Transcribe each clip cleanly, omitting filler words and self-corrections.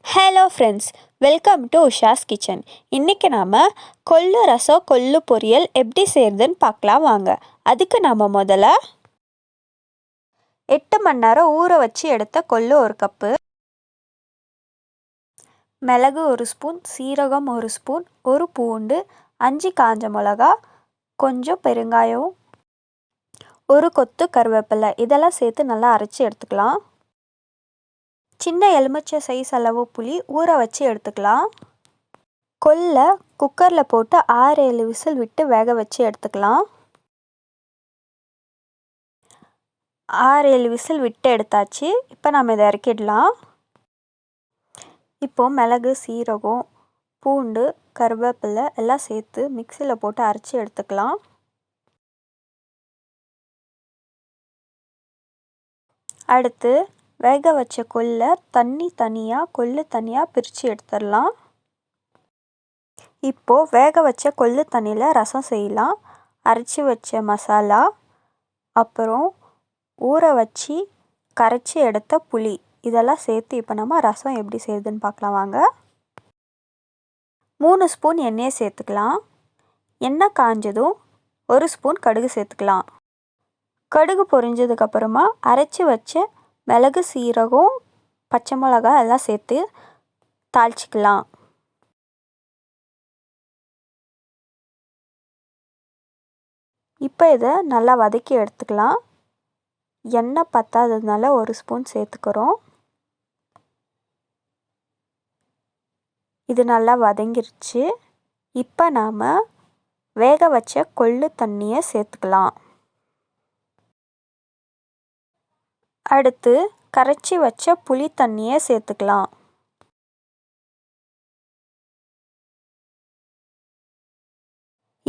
Hello friends, welcome to Usha's kitchen. இன்றைக்கி நாம் கொள்ளு ரசம் கொள்ளு பொரியல் எப்படி செய்கிறதுன்னு பார்க்கலாம் வாங்க. அதுக்கு நாம் முதல்ல 8 மணி நேரம் ஊற வச்சு எடுத்த கொள்ளு 1 கப்பு, மிளகு 1 ஸ்பூன், சீரகம் 1 ஸ்பூன், 1 பூண்டு, 5 காஞ்ச மிளகா, கொஞ்சம் பெருங்காயம், 1 கொத்து கருவேப்பிலை, இதெல்லாம் சேர்த்து நல்லா அரைச்சி எடுத்துக்கலாம். சின்ன எலுமிச்சை சைஸ் அளவு புளி ஊற வச்சு எடுத்துக்கலாம். கொல்லை குக்கரில் போட்டு 6-7 விசில் விட்டு வேக வச்சு எடுத்துக்கலாம். 6-7 விசில் விட்டு எடுத்தாச்சு. இப்போ நம்ம இதை இறக்கிடலாம். இப்போது மிளகு, சீரகம், பூண்டு, கருவேப்பிலை எல்லாம் சேர்த்து மிக்சியில் போட்டு அரைச்சி எடுத்துக்கலாம். அடுத்து வேக வச்ச கொள்ளை தண்ணி தனியாக கொள்ளு தனியாக பிரித்து எடுத்துடலாம். இப்போது வேக வச்ச கொள்ளு தண்ணியில் ரசம் செய்யலாம். அரைச்சி வச்ச மசாலா, அப்புறம் ஊற வச்சு கரைச்சி எடுத்த புளி, இதெல்லாம் சேர்த்து இப்போ நம்ம ரசம் எப்படி செய்யுதுன்னு பார்க்கலாம் வாங்க. 3 ஸ்பூன் எண்ணெயை சேர்த்துக்கலாம். எண்ணெய் காஞ்சதும் 1 ஸ்பூன் கடுகு சேர்த்துக்கலாம். கடுகு பொரிஞ்சதுக்கப்புறமா அரைச்சி வச்ச மிளகு, சீரகம், பச்சை மிளகா எல்லாம் சேர்த்து தாளிச்சிக்கலாம். இப்போ இதை நல்லா வதக்கி எடுத்துக்கலாம். எண்ணெய் பத்தாததுனால 1 ஸ்பூன் சேர்த்துக்கிறோம். இது நல்லா வதங்கிருச்சு. இப்போ நாம் வேக வச்ச கொள்ளு தண்ணியை சேர்த்துக்கலாம். அடுத்து கரைச்சி வச்ச புளி தண்ணியை சேர்த்துக்கலாம்.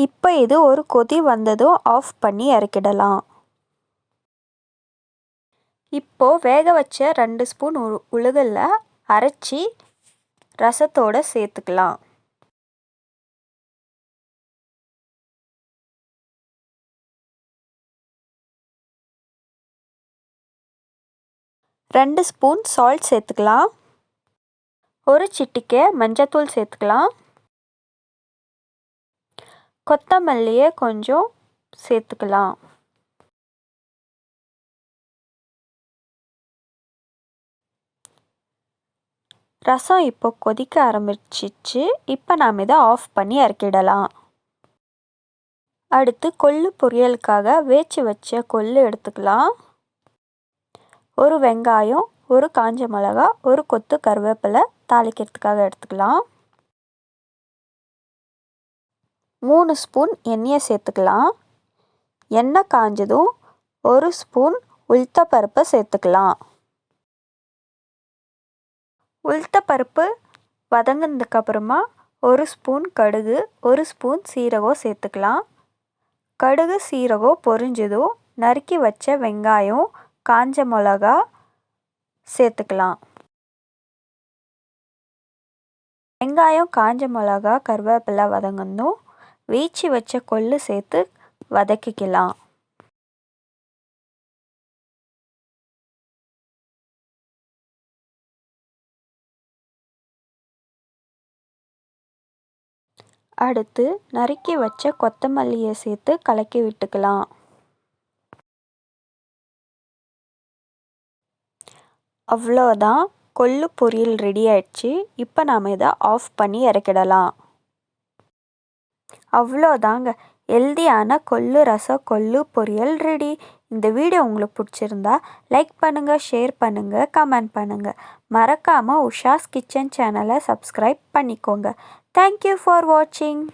இப்போ இது ஒரு கொதி வந்ததும் ஆஃப் பண்ணி இறக்கிடலாம். இப்போது வேக வச்ச 2 ஸ்பூன் உளுகல்ல அரைச்சி ரசத்தோடு சேர்த்துக்கலாம். ரெண்டு ஸ்பூன் சால்ட் சேர்த்துக்கலாம். 1 சிட்டிகை மஞ்சத்தூள் சேர்த்துக்கலாம். கொத்தமல்லியை கொஞ்சம் சேர்த்துக்கலாம். ரசம் இப்போ கொதிக்க ஆரம்பிச்சிச்சு. இப்போ நாம் இதை ஆஃப் பண்ணி இறக்கிடலாம். அடுத்து கொள்ளு பொரியலுக்காக வேச்சு வச்ச கொள்ளு எடுத்துக்கலாம். 1 வெங்காயம், 1 காஞ்ச மிளகா, 1 கொத்து கருவேப்பிலை தாளிக்கிறதுக்காக எடுத்துக்கலாம். 3 ஸ்பூன் எண்ணெயை சேர்த்துக்கலாம். எண்ணெய் காஞ்சதும் 1 ஸ்பூன் உளுத்தப்பருப்பை சேர்த்துக்கலாம். உளுத்தப்பருப்பு வதங்கினதுக்கப்புறமா 1 ஸ்பூன் கடுகு, 1 ஸ்பூன் சீரகம் சேர்த்துக்கலாம். கடுகு சீரகம் பொரிஞ்சதும் நறுக்கி வச்ச வெங்காயம், காஞ்ச மிளகா சேர்த்துக்கலாம். வெங்காயம், காஞ்ச மிளகா, கருவேப்பிலை வதங்கணும். வீச்சு வச்ச கொள்ளு சேர்த்து வதக்கிக்கலாம். அடுத்து நறுக்கி வச்ச கொத்தமல்லியை சேர்த்து கலக்கி விட்டுக்கலாம். அவ்வளோதான், கொள்ளு பொரியல் ரெடி ஆயிடுச்சு. இப்போ நாம் இதை ஆஃப் பண்ணி இறக்கிடலாம். அவ்வளோதாங்க, ஹெல்தியான கொள்ளு ரசம் கொள்ளு பொரியல் ரெடி. இந்த வீடியோ உங்களுக்கு பிடிச்சிருந்தா லைக் பண்ணுங்கள், ஷேர் பண்ணுங்கள், கமெண்ட் பண்ணுங்கள். மறக்காமல் உஷாஸ் கிச்சன் சேனலை சப்ஸ்கிரைப் பண்ணிக்கோங்க. தேங்க்யூ ஃபார் வாட்சிங்.